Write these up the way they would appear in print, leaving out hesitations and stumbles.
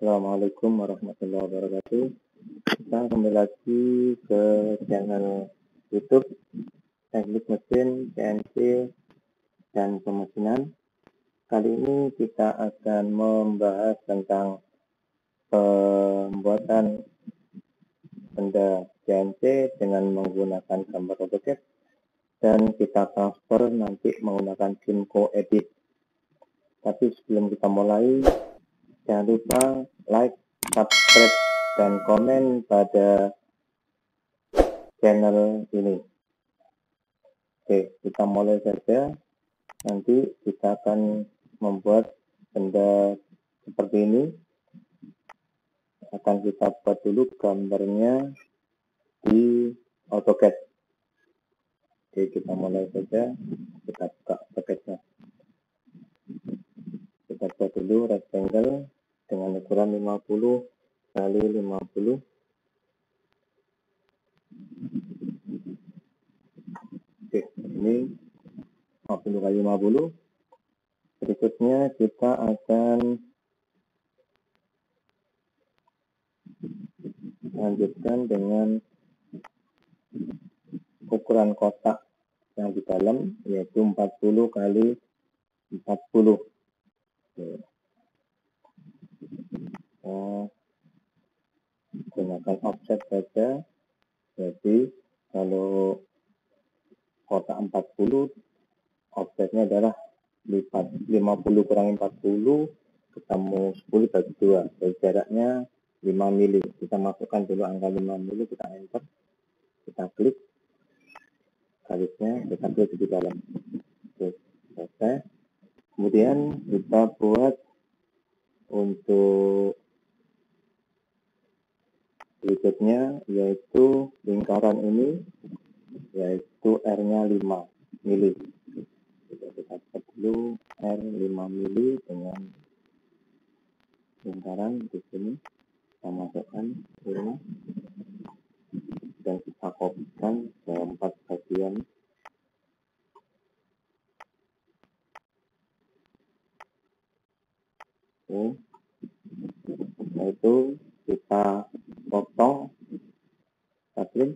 Assalamualaikum warahmatullahi wabarakatuh. Kita kembali lagi ke channel YouTube Teknik Mesin, CNC, dan Pemesinan. Kali ini kita akan membahas tentang pembuatan benda CNC dengan menggunakan gambar AutoCAD, dan kita transfer nanti menggunakan Simco Edit. Tapi sebelum kita mulai, jangan lupa like, subscribe, dan komen pada channel ini. Oke, kita mulai saja. Nanti kita akan membuat benda seperti ini. Akan kita buat dulu gambarnya di AutoCAD. Oke, kita mulai saja. Kita buka AutoCAD-nya. Kita buat dulu rectangle dengan ukuran 50 kali 50. Oke, ini 50 kali 50. Berikutnya kita akan lanjutkan dengan ukuran kotak yang di dalam, yaitu 40 kali 40. Gunakan offset saja. Jadi kalau kotak 40, offsetnya adalah lipat 50 kurangi 40 ketemu 10 bagi 2. Jadi jaraknya 5 mili. Kita masukkan dulu angka 5 mili, kita enter, kita klik garisnya, kita klik di dalam. Oke, selesai. Kemudian kita buat untuk berikutnya, yaitu lingkaran ini, yaitu R-nya 5 mili. Kita buat dulu R 5 mili dengan lingkaran di sini. Kita masukkan ini dan kita kopikan ke 4 bagian. Oke. Setelah itu kita potong, kita print.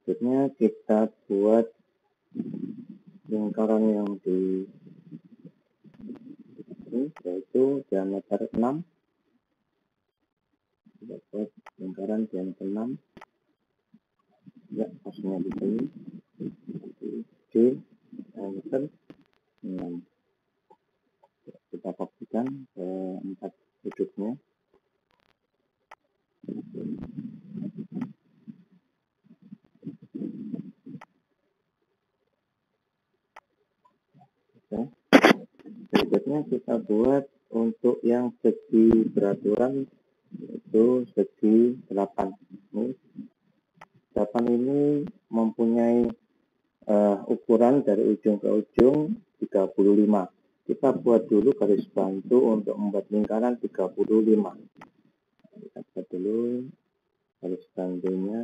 Berikutnya kita buat lingkaran yang di sini, yaitu diameter 6. Kita buat lingkaran diameter 6. Ya, pasnya di sini. D diameter 6. Kita kopikan ke 4 sudutnya. Berikutnya kita buat untuk yang segi beraturan, yaitu segi 8. Ini 8 ini mempunyai ukuran dari ujung ke ujung 35. Kita buat dulu garis bantu untuk membuat lingkaran 35. Kita buat dulu garis bantunya.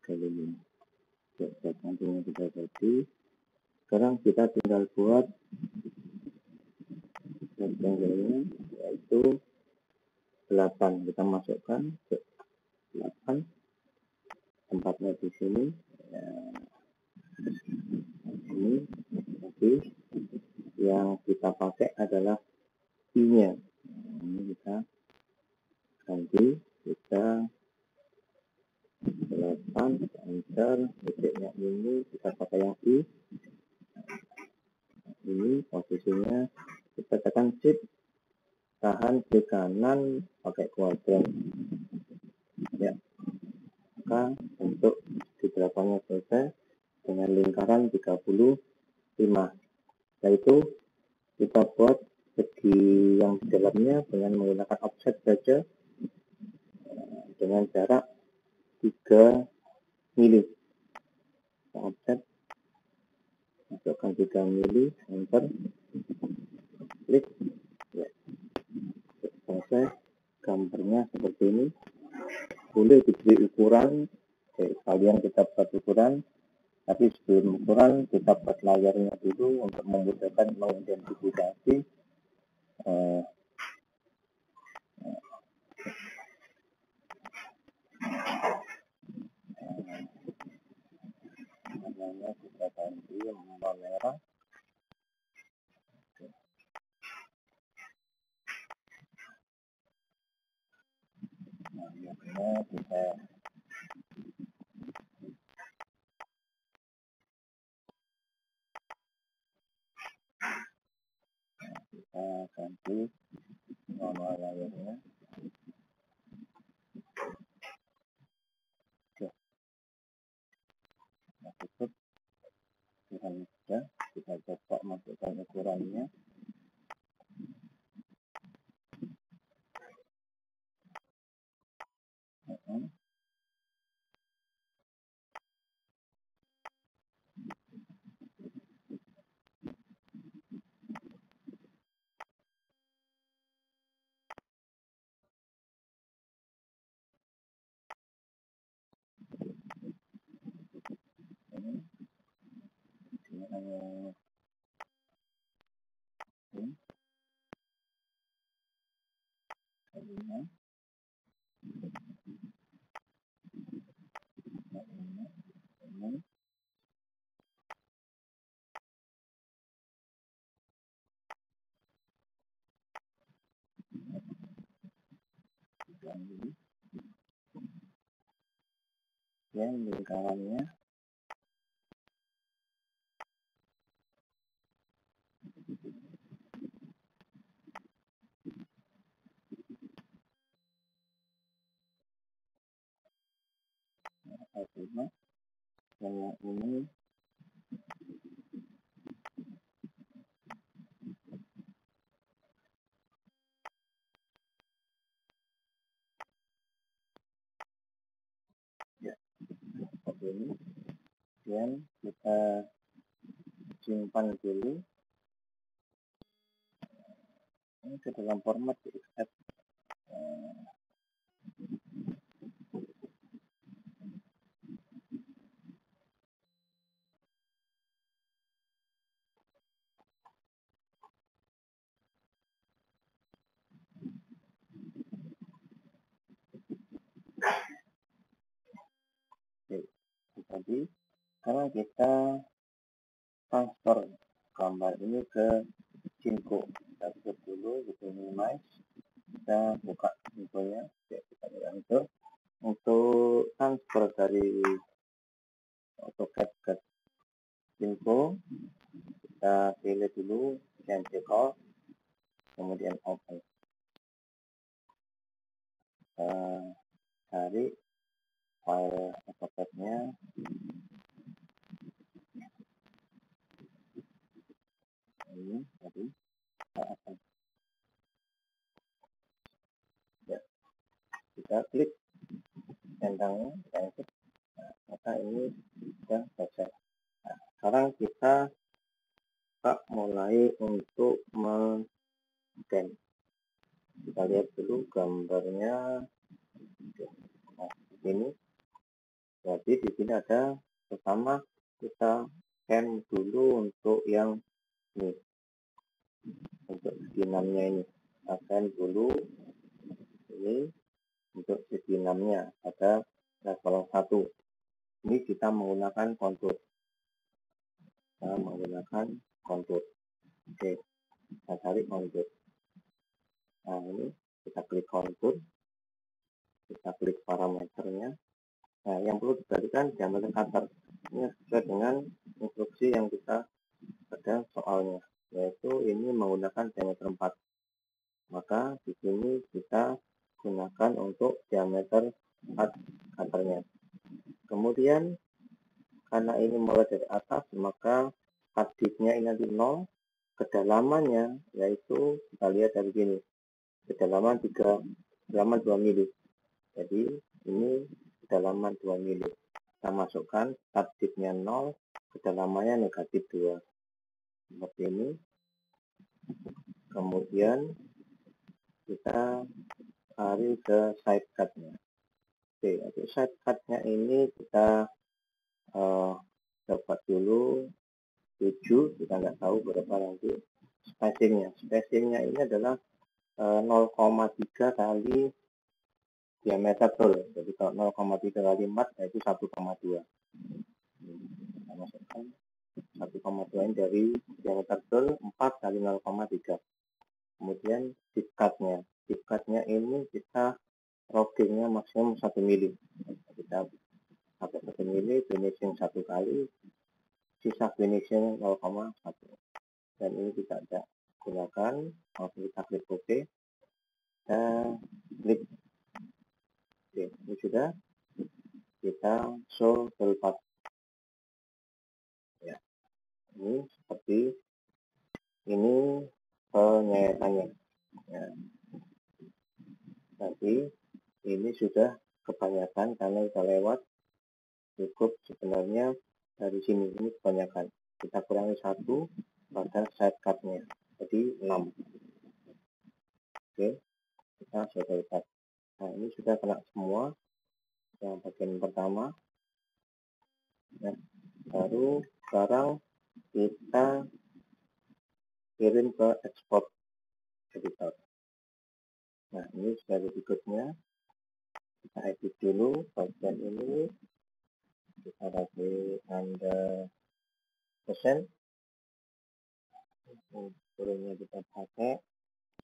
Kali ini garis bantunya sudah jadi. Sekarang kita tinggal buat rectangle-nya, yaitu 8. Kita masukkan ke 8. Tempatnya di sini. Ya, ini. Jadi yang kita pakai adalah I-nya. Ini kita ganti, kita 8, enter, titiknya ini kita pakai yang I. Ini posisinya kita tekan shift, tahan di kanan pakai kuadran. Ya, maka untuk di belakangnya selesai. dengan lingkaran 35. Yaitu kita buat segi yang di dalamnya dengan menggunakan offset saja dengan jarak 3 mili. Offset, masukkan 3 mili, enter, klik, ya, selesai. Gambarnya seperti ini. Boleh diberi ukuran, kalian kita buat ukuran, tapi sebelum ukuran kita buat layarnya dulu untuk memudahkan mengidentifikasi namanya kita ganti warna merah. Nah, biasanya kita ganti warna layarnya. Oke, nah, cukup dengan mudah. Kita coba masukkan ukurannya. Yang lingkarannya artinya yang ini ya seperti ini. Kemudian kita simpan dulu ini ke dalam format XF. Jadi sekarang kita transfer gambar ini ke Cinco. Kita tutup dulu, kita minimize, kita buka Cinco-nya. Kita enter untuk transfer dari AutoCAD ke Cinco. Kita pilih dulu change call, kemudian open. Kita cari file AutoCAD-nya. Ini tadi ya, kita klik centangnya, kita enter. Nah, maka ini sudah selesai. Nah, sekarang kita mulai untuk men-scan. Kita lihat dulu gambarnya. Nah, di sini. Jadi di sini ada pertama kita scan dulu untuk yang ini, untuk segi 6-nya ini. Scan dulu ini untuk segi 6-nya ada level 1. Ini kita menggunakan kontur. Oke, kita cari kontur. Nah, ini kita klik kontur, kita klik parameternya. Nah, yang perlu diperhatikan diameter cutter ini sesuai dengan instruksi yang kita pada soalnya, yaitu ini menggunakan diameter 4. Maka di sini kita gunakan untuk diameter 4 cutternya. Kemudian karena ini mulai dari atas, maka hadisnya ini nanti 0, kedalamannya yaitu kita lihat dari sini, kedalaman 2 mili. Jadi ini kedalaman 2 mili. Kita masukkan hadisnya 0, kedalamannya negatif 2. Seperti ini. Kemudian kita cari ke side cut-nya. Oke, untuk side cut-nya ini kita dapat dulu 7, kita nggak tahu berapa nanti spacingnya. Spacingnya ini adalah 0,3 kali diameter tool. Jadi kalau 0,3 kali 4 yaitu 1,2. Kita masukkan 1,2 ini dari diameter tool 4 kali 0,3. Kemudian deep cut-nya. Deep cut-nya ini kita rockingnya maksimum 1 mili. Kita pakai 1 mili, finishing 1 kali, sisa finishing 0,1. Dan ini kita tidak gunakan, langsung kita klik OK. Kita klik OK. Ini sudah. Kita show tool path. Ya. Ini seperti ini penyayatannya. Ya. Tapi ini sudah kebanyakan karena kita lewat, cukup sebenarnya dari sini, ini kebanyakan. Kita kurangi 1 pada side cut-nya, jadi 6. Oke, kita tool path. Nah, ini sudah kena semua yang bagian pertama. Ya. Baru sekarang kita kirim ke export editor. Nah, ini sudah berikutnya. Kita edit dulu bagian ini. Kita kasih under persen. Turunnya kita pakai.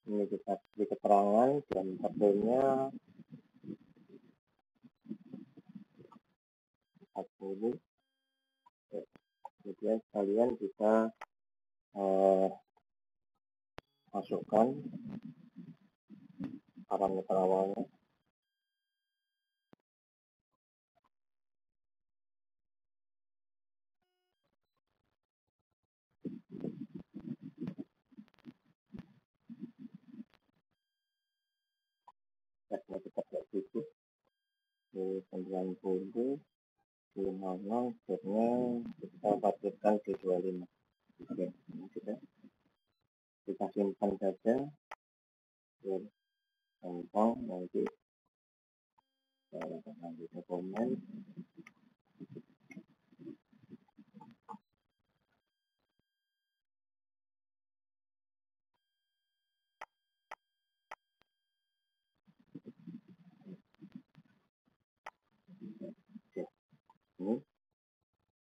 Ini kita beri keterangan dan tabelnya 40. Kemudian sekalian kita masukkan parameter awalnya. Kita buat itu 90, 50, akhirnya kita pastikan di 25. Oke, ini sudah. Kita simpan saja biar gampang nanti di dokumen. Oke, ini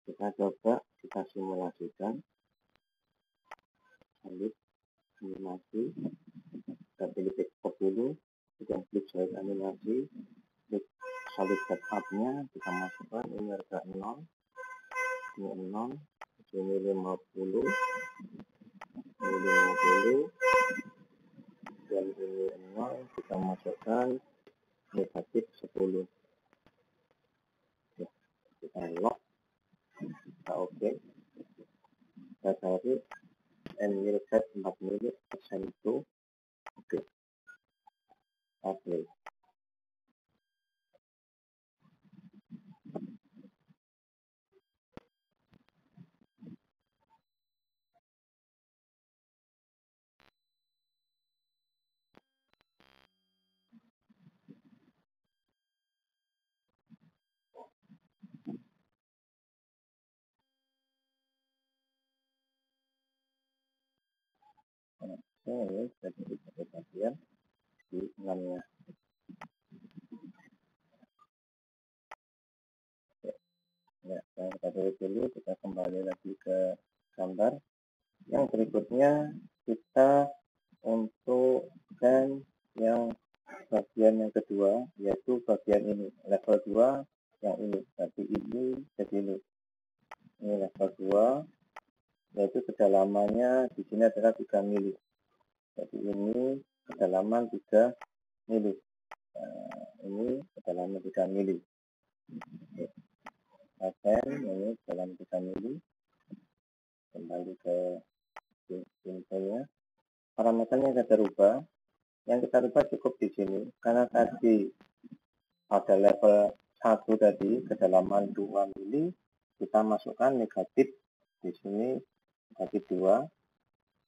kita coba kita simulasikan. Lanjut animasi, kita pilih export dulu, kemudian klik solid animasi, klik solid setup-nya, kita masukkan ini harga 0, ini 0, ini 50, ini 50, dan ini 0, kita masukkan negatif 10. Oke, kita lock, kita oke, kita cari and set 4 mili persen itu. Oke, oke. Ini jadi bagian di 6-nya. Ya, kita tulis dulu, kita kembali lagi ke gambar. Yang berikutnya kita untuk scan yang bagian yang kedua, yaitu bagian ini, level 2 yang ini. Jadi ini jadi ini level 2, yaitu kedalamannya di sini adalah 3 mili. Jadi ini kedalaman 3 mili. Nah, ini kedalaman 3 mili. ini dalam 3 mili. Kembali ke infonya, parameternya kita rubah. Yang kita rubah cukup di sini, karena tadi pada level 1 tadi kedalaman 2 mili, kita masukkan negatif di sini negatif 2.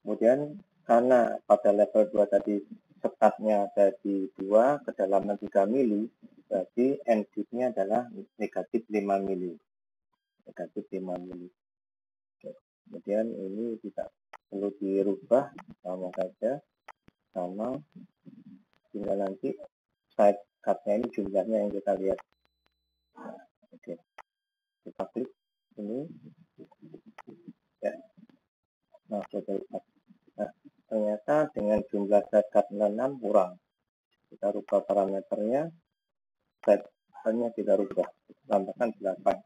Kemudian karena pada level 2 tadi sekatnya ada di 2, kedalaman 3 mili, berarti end deep-nya adalah negatif 5 mili. Negatif 5 mili. Kemudian ini tidak perlu dirubah, sama saja, sama, tinggal nanti side cut-nya ini jumlahnya yang kita lihat. Oke, kita klik ini, ya. Nah, sudah lihat. Nah, ternyata dengan jumlah side cut 6 kurang. Kita rubah parameternya, side cut-nya tidak rubah, kita tambahkan 8.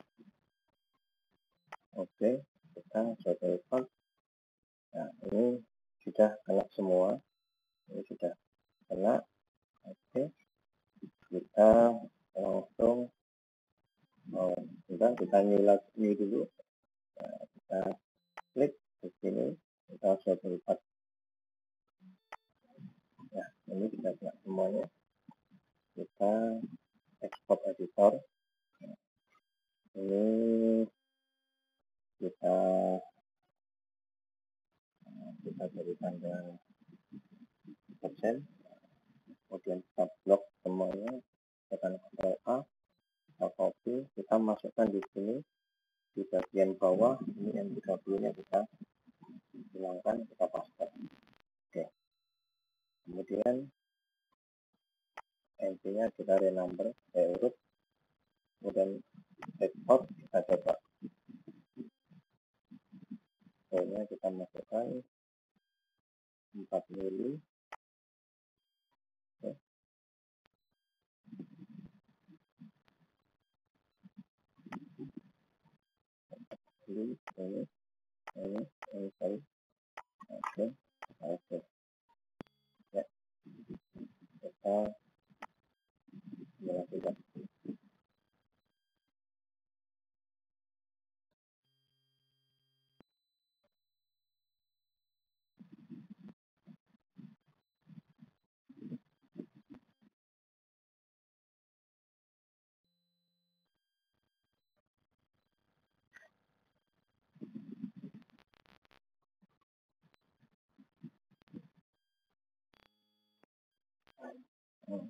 Oke, kita sudah lihat. Nah, ini sudah kena semua. Ini sudah kena. Oke, kita langsung kita new dulu. Nah, kita klik di sini, kita sudah lihat. Nah, ini kita kena semuanya. Kita export editor. Nah, ini kita dari tanggal persen, kemudian kita blok semuanya, tekan Ctrl A, kita copy, kita masukkan di sini di bagian bawah. Ini yang 30-nya kita hilangkan, kita paste. Oke, kemudian entry-nya kita renumber, urut, kemudian export, kita coba filenya kita masukkan 4 mili. Oke. Ini sorry. Oke, oke. Ya, kita melakukan.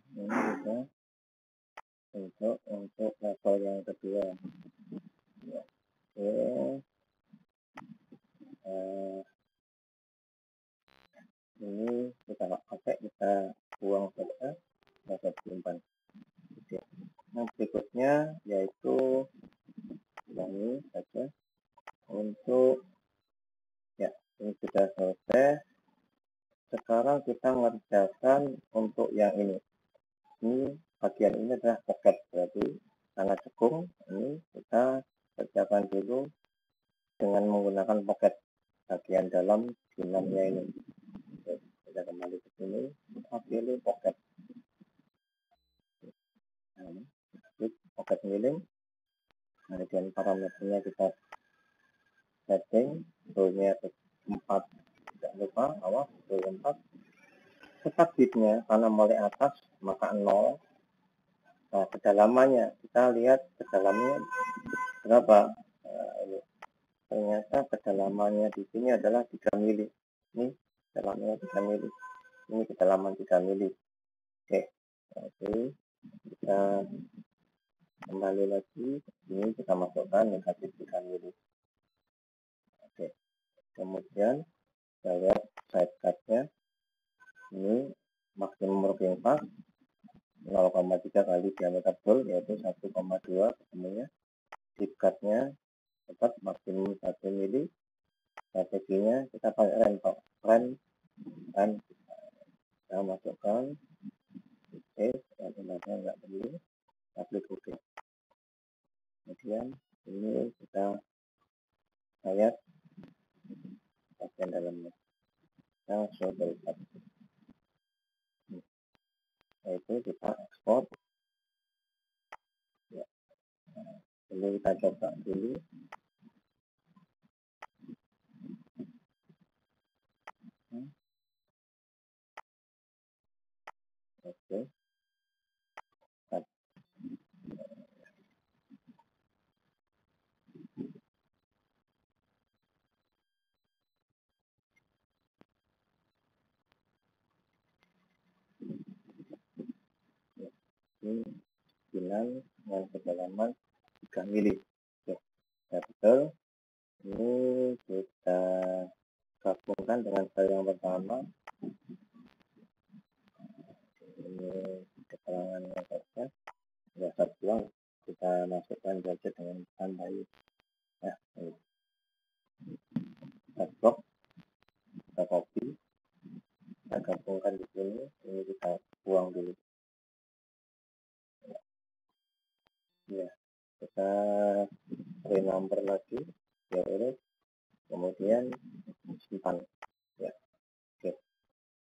Ini juga untuk level yang kedua. Ya. Oke. Ini kita nggak pakai, kita buang saja, dapat simpan. Oke. Nah, berikutnya yaitu ini saja untuk, ya, ini sudah selesai. Sekarang kita ngerjakan untuk yang ini. Ini bagian ini adalah pocket, berarti sangat cekung. Ini kita kerjakan dulu dengan menggunakan pocket bagian dalam dinamnya ini. Oke, kita kembali ke sini, kita pilih pocket. Nah, klik pocket milling. Kemudian parameternya kita setting, row-nya 4, tidak lupa, awas, row 4. Tetap bitnya, karena mulai atas maka 0. Nah, kedalamannya, kita lihat kedalamannya berapa. Nah, ini. Ternyata kedalamannya di sini adalah 3 mili. Ini kedalamannya 3 mili. Ini kedalaman 3 mili. Oke, oke. Kita kembali lagi. Ini kita masukkan negatif 3 mili. Oke. Kemudian kita lihat side cut-nya. Ini maksimum working path 0,3 kali diameter bowl, yaitu 1,2 ketemunya. Deep cut-nya tetap maksimum 1 mili. Strateginya kita pakai rem, dan kita masukkan space, dan nggak perlu, klik OK. Kemudian ini kita lihat bagian dalamnya. Kita show cut, yaitu kita ekspor. Ya. Jadi kita coba dulu. Oke. Ini 9 dengan kedalaman 3 mili. Oke. Ya, betul. Ini kita gabungkan dengan file yang pertama. Ini keterangannya saja. Ya, satu kita masukkan saja dengan tanda ini. Nah, ini. Kita blok, kita copy, kita gabungkan di sini. Ini kita buang dulu. Ya, kita renumber lagi, ya urut, kemudian simpan. Ya, oke.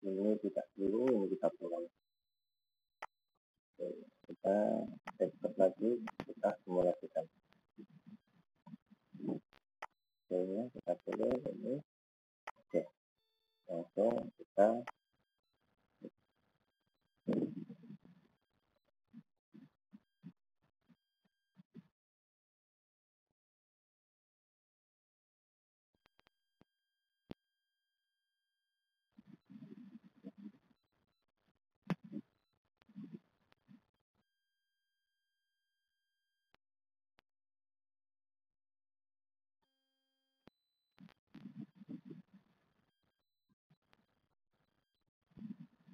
Ini tidak dulu, ini kita buang. Oke, kita export lagi, kita simulasikan. Oke, kita pilih ini. Oke, langsung kita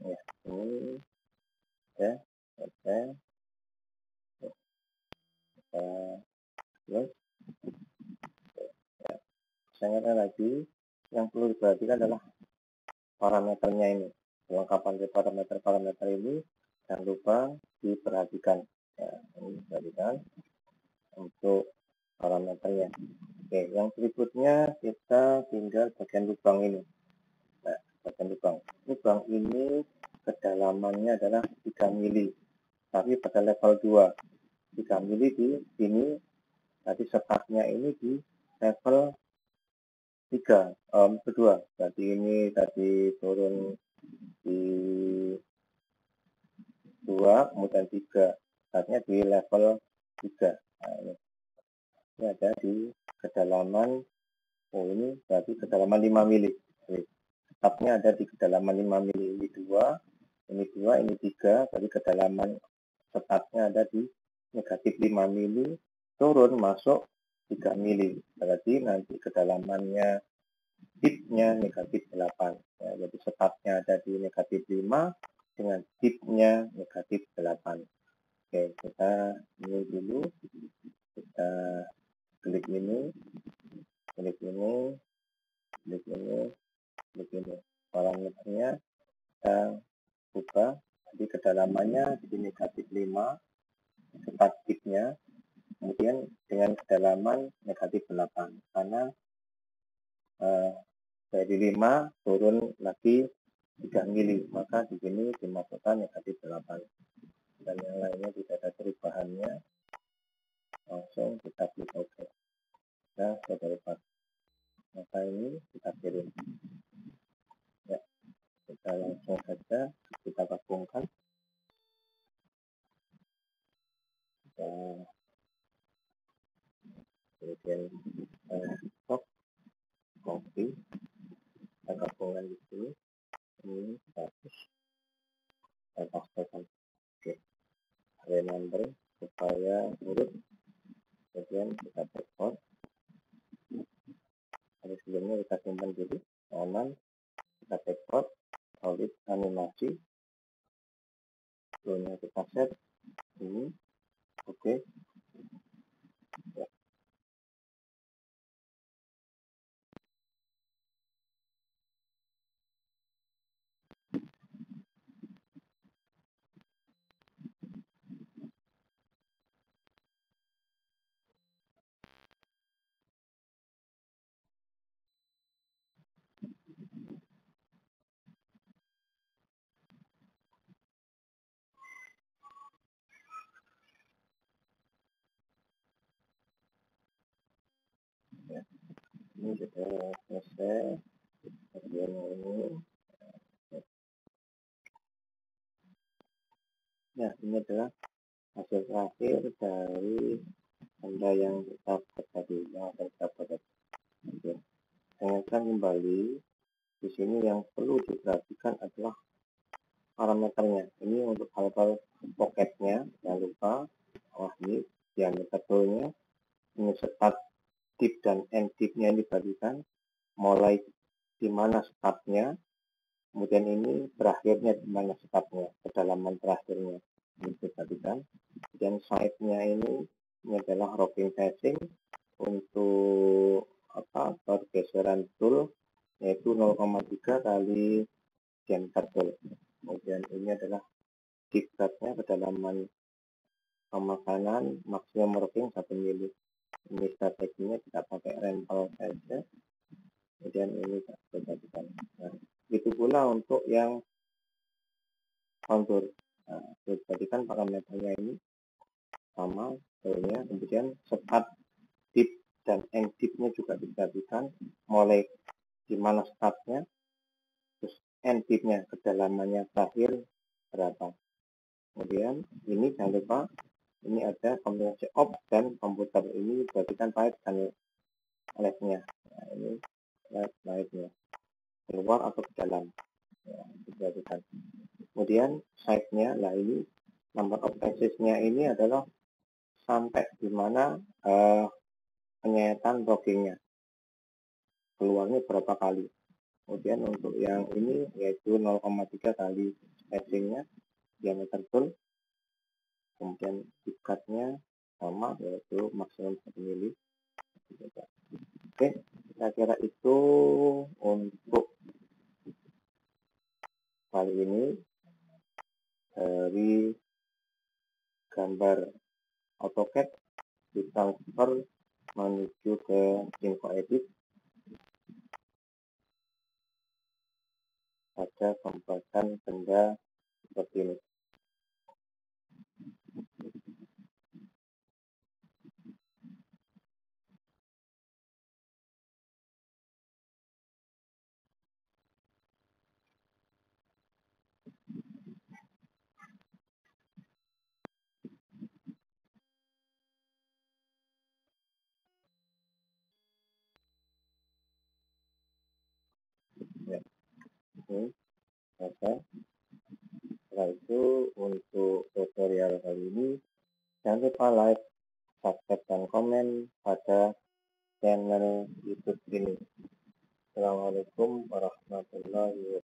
ya, ini ya, oke, kita close. Ya, saya ingatkan lagi, yang perlu diperhatikan adalah parameternya ini. Kelengkapan dari parameter ini jangan lupa diperhatikan. Ya, ini diperhatikan untuk parameternya. Oke, yang berikutnya kita tinggal bagian lubang ini. Nah, bagian lubang. Lubang ini kedalamannya adalah 3 mili. Tapi pada level 2. 3 mili di sini. Tadi setaknya ini di level 3, kedua. Berarti ini tadi turun di 2, kemudian 3. Artinya di level 3. Nah, ini ada di kedalaman, ini berarti kedalaman 5 mili. Tetapnya ada di kedalaman 5 mili. Ini 2, ini 2, ini 3. Jadi kedalaman tetapnya ada di negatif 5 mili, turun masuk 3 mili. Berarti nanti kedalamannya dipnya negatif 8. Ya, jadi tetapnya ada di negatif 5 dengan dipnya negatif 8. Oke, kita ini dulu. Kita klik ini, klik ini, klik ini, klik ini. Parameternya kita buka. Jadi kedalamannya di negatif 5, cepat dipnya, kemudian dengan kedalaman negatif 8. Karena dari 5 turun lagi 3 mili, maka di sini dimasukkan negatif 8. Dan yang lainnya tidak ada perubahannya, langsung kita klik OK. Nah, sudah dapat. Maka ini kita kirim. Ya, kita langsung saja kita gabungkan. Kita kemudian copy, kita gabungkan di sini. Ini bagus. Kita pastikan. Oke. Renumber supaya urut. Kemudian kita export. Hari sebelumnya kita simpan dulu, aman. Kita export, solid animasi. Sebelumnya kita set ini, oke. Ya. ini sudah selesai bagian ini. Nah, ini adalah hasil terakhir dari tanda yang kita buat tadi, yang akan kita buat. Oke. Saya akan kembali. Di sini yang perlu diperhatikan adalah parameternya. Ini untuk hal-hal poketnya, jangan lupa. Ini diameter toolnya, ini start tip dan end tipnya dibagikan, mulai di mana startnya, kemudian ini berakhirnya di mana startnya, kedalaman terakhirnya ini dibagikan. Dan side-nya ini adalah rocking facing untuk pergeseran tool yaitu 0,3 kali diameter tool. Kemudian ini adalah diktatnya kedalaman pemakanan maksimum rocking 1 mili. Ini strateginya kita pakai rempel saja. Kemudian ini kita jadikan. Nah, itu pula untuk yang kontur. Nah, kita jadikan parameternya ini sama toolnya. Kemudian start tip dan end tipnya juga dijadikan, mulai di mana startnya, terus end tipnya kedalamannya terakhir berapa. Kemudian ini jangan lupa ini ada kombinasi op dan komputer, ini jadikan pipe dan LED-nya. Nah, ini LED-nya keluar atau ke dalam, ya, dijadikan. Kemudian side-nya, nah ini number of passes-nya ini adalah sampai di mana penyaetan rockingnya keluarnya berapa kali. Kemudian untuk yang ini yaitu 0,3 kali spacingnya diameter tool. Kemudian dikatnya sama yaitu maksimum 1 mili. Oke, saya kira itu untuk kali ini dari gambar AutoCAD ditransfer menuju ke InfoEdit pada pembuatan benda seperti ini. Ya, ini selesai. Setelah itu untuk tutorial kali ini jangan lupa like, subscribe, dan komen pada channel YouTube ini. Assalamualaikum warahmatullahi wabarakatuh.